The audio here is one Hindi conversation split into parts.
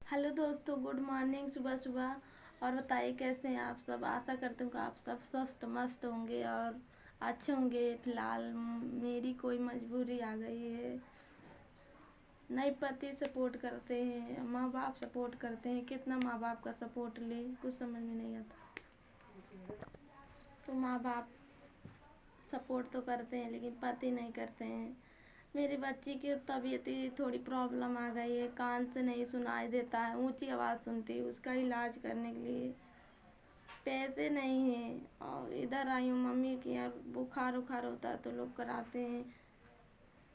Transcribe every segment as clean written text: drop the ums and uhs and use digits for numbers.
हेलो दोस्तों, गुड मॉर्निंग। सुबह सुबह और बताइए कैसे हैं आप सब। आशा करती हूँ कि आप सब स्वस्थ मस्त होंगे और अच्छे होंगे। फिलहाल मेरी कोई मजबूरी आ गई है। नहीं पति सपोर्ट करते हैं, माँ बाप सपोर्ट करते हैं। कितना माँ बाप का सपोर्ट ले, कुछ समझ में नहीं आता। तो माँ बाप सपोर्ट तो करते हैं लेकिन पति नहीं करते हैं। मेरी बच्ची की तबीयत ही थोड़ी प्रॉब्लम आ गई है, कान से नहीं सुनाई देता है, ऊंची आवाज़ सुनती है। उसका इलाज करने के लिए पैसे नहीं हैं और इधर आई हूँ मम्मी के यहाँ। बुखार उखार होता है तो लोग कराते हैं।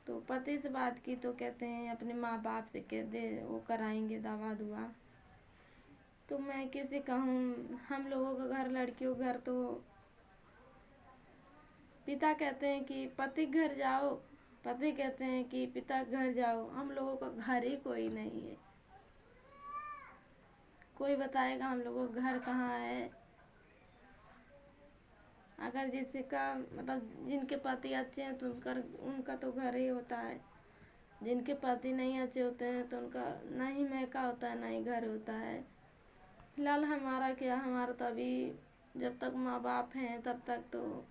तो पति से बात की तो कहते हैं अपने माँ बाप से कह दे, वो कराएंगे दवा दुआ। तो मैं किसे कहूँ। हम लोगों का घर, लड़कियों का घर, तो पिता कहते हैं कि पति घर जाओ, पति कहते हैं कि पिता घर जाओ। हम लोगों का घर ही कोई नहीं है। कोई बताएगा हम लोगों का घर कहाँ है। अगर जिसका मतलब जिनके पति अच्छे हैं तो उनका तो घर ही होता है। जिनके पति नहीं अच्छे होते हैं तो उनका ना ही मैका होता है ना ही घर होता है। फिलहाल हमारा क्या, हमारा तो अभी जब तक माँ बाप हैं तब तक तो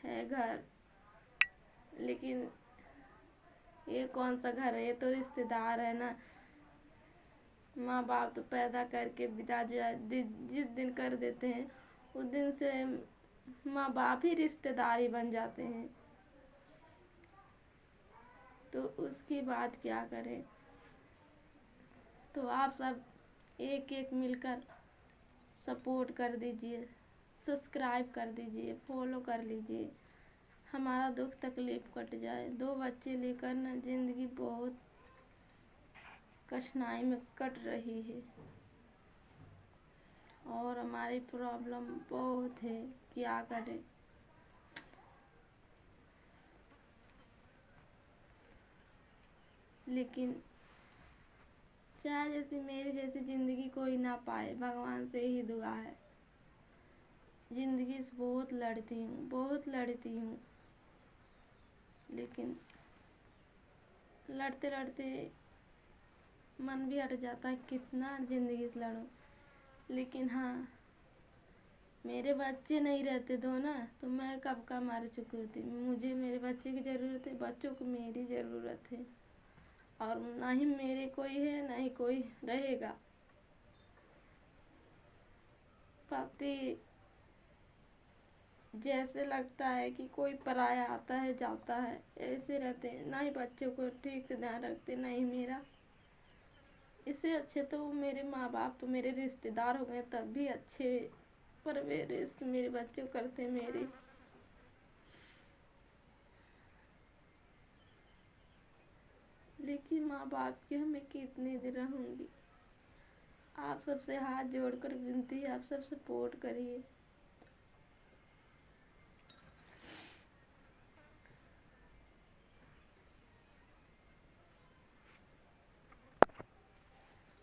है घर। लेकिन ये कौन सा घर है, ये तो रिश्तेदार है ना। माँ बाप तो पैदा करके विदा जिस दिन कर देते हैं उस दिन से माँ बाप ही रिश्तेदार ही बन जाते हैं। तो उसकी बात क्या करें। तो आप सब एक एक मिलकर सपोर्ट कर दीजिए, सब्सक्राइब कर दीजिए, फॉलो कर लीजिए। हमारा दुख तकलीफ कट जाए। दो बच्चे लेकर ना जिंदगी बहुत कठिनाई में कट रही है और हमारी प्रॉब्लम बहुत है। क्या करें। लेकिन चाहे जैसी मेरी जैसी ज़िंदगी कोई ना पाए, भगवान से ही दुआ है। ज़िंदगी से बहुत लड़ती हूँ, बहुत लड़ती हूँ। लेकिन लड़ते लड़ते मन भी हट जाता है कितना ज़िंदगी से लड़ूं। लेकिन हाँ, मेरे बच्चे नहीं रहते दो ना तो मैं कब का मर चुकी होती। मुझे मेरे बच्चे की ज़रूरत है, बच्चों को मेरी ज़रूरत है। और ना ही मेरे कोई है ना ही कोई रहेगा। पति जैसे लगता है कि कोई पराया आता है जाता है, ऐसे रहते हैं। ना ही बच्चों को ठीक से ध्यान रखते, ना ही मेरा। इससे अच्छे तो मेरे माँ बाप तो मेरे रिश्तेदार हो गए तब भी अच्छे परवरिश मेरे बच्चों करते मेरी। लेकिन माँ बाप की हमें कितने दिन रहूँगी। आप सबसे हाथ जोड़कर विनती है, आप सब सपोर्ट करिए।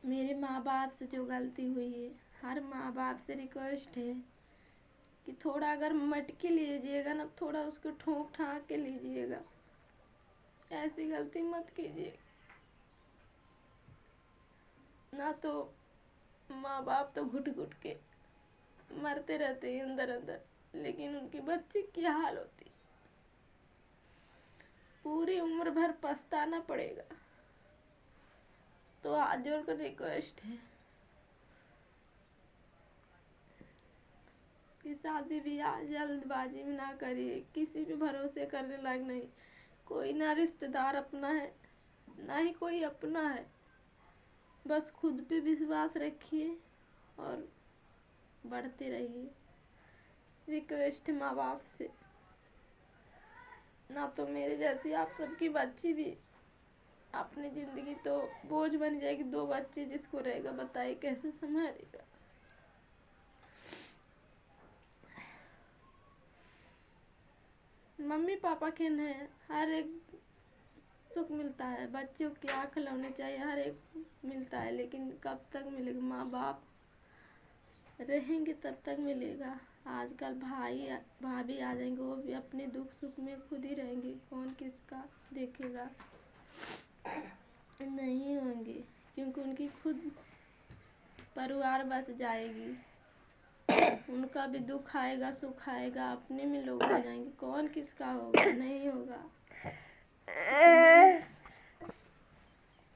मेरे माँ बाप से जो गलती हुई है, हर माँ बाप से रिक्वेस्ट है कि थोड़ा अगर मटके लीजिएगा ना, थोड़ा उसको ठोक ठाक के लीजिएगा। ऐसी गलती मत कीजिए। ना तो माँ बाप तो घुट घुट के मरते रहते हैं अंदर अंदर, लेकिन उनकी बच्ची की हाल होती, पूरी उम्र भर पछताना पड़ेगा। तो हाथ जोड़कर रिक्वेस्ट है कि शादी ब्याह जल्दबाजी में ना करिए। किसी भी भरोसे करने लायक नहीं। कोई ना रिश्तेदार अपना है, ना ही कोई अपना है। बस खुद पे विश्वास रखिए और बढ़ते रहिए। रिक्वेस्ट माँ बाप से। ना तो मेरे जैसी आप सबकी बच्ची भी अपनी ज़िंदगी तो बोझ बन जाएगी। दो बच्चे जिसको रहेगा बताइए कैसे संभालेगा। मम्मी पापा के न हर एक सुख मिलता है, बच्चों की आँख खिलौने चाहिए, हर एक मिलता है। लेकिन कब तक मिलेगा। माँ बाप रहेंगे तब तक मिलेगा। आजकल भाई भाभी आ जाएंगे, वो भी अपने दुख सुख में खुद ही रहेंगे, कौन किसका देखेगा। नहीं होंगे क्योंकि उनकी खुद परिवार बस जाएगी, उनका भी दुख आएगा सुख आएगा, अपने में लोग हो जाएंगे, कौन किसका होगा, नहीं होगा।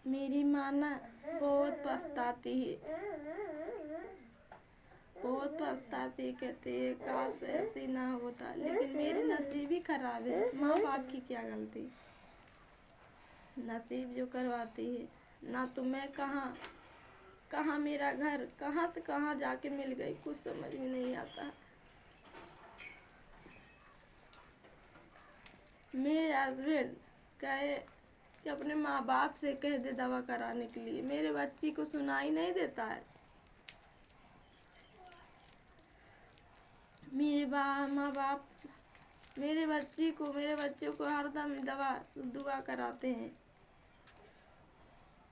मेरी माँ ना बहुत पछताती है, बहुत पछताती, कहती है काश ऐसे ना होता, लेकिन मेरी नसीब ही खराब है। माँ बाप की क्या गलती, नसीब जो करवाती है। ना तो मैं कहाँ मेरा घर, कहाँ से कहाँ जाके मिल गई, कुछ समझ में नहीं आता। मेरे हस्बैंड कहे कि अपने माँ बाप से कह दे दवा कराने के लिए, मेरे बच्ची को सुनाई नहीं देता है। मेरे माँ बाप मेरे बच्चों को हरदम दुआ कराते हैं।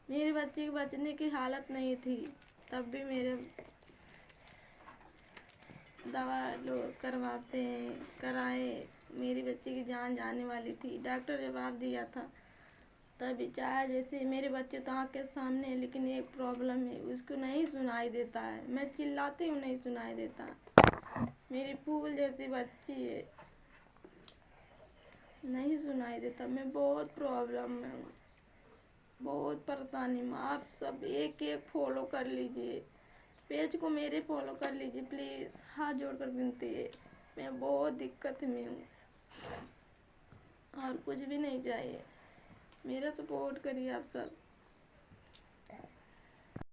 मेरे बच्चे के बचने की हालत नहीं थी, तब भी मेरे दवा करवाते हैं, कराए। मेरी बच्ची की जान जाने वाली थी, डॉक्टर जवाब दिया था तभी, चाहे जैसे मेरे बच्चे तो आँख के सामने है, लेकिन एक प्रॉब्लम है, उसको नहीं सुनाई देता है, मैं चिल्लाती हूँ नहीं सुनाई देता। मेरी फूल जैसी बच्ची है, नहीं सुनाई देता। मैं बहुत प्रॉब्लम में हूँ, बहुत परेशानी में। आप सब एक एक फॉलो कर लीजिए, पेज को मेरे फॉलो कर लीजिए प्लीज़, हाथ जोड़कर विनती है। मैं बहुत दिक्कत में हूँ और कुछ भी नहीं चाहिए, मेरा सपोर्ट करिए आप सब।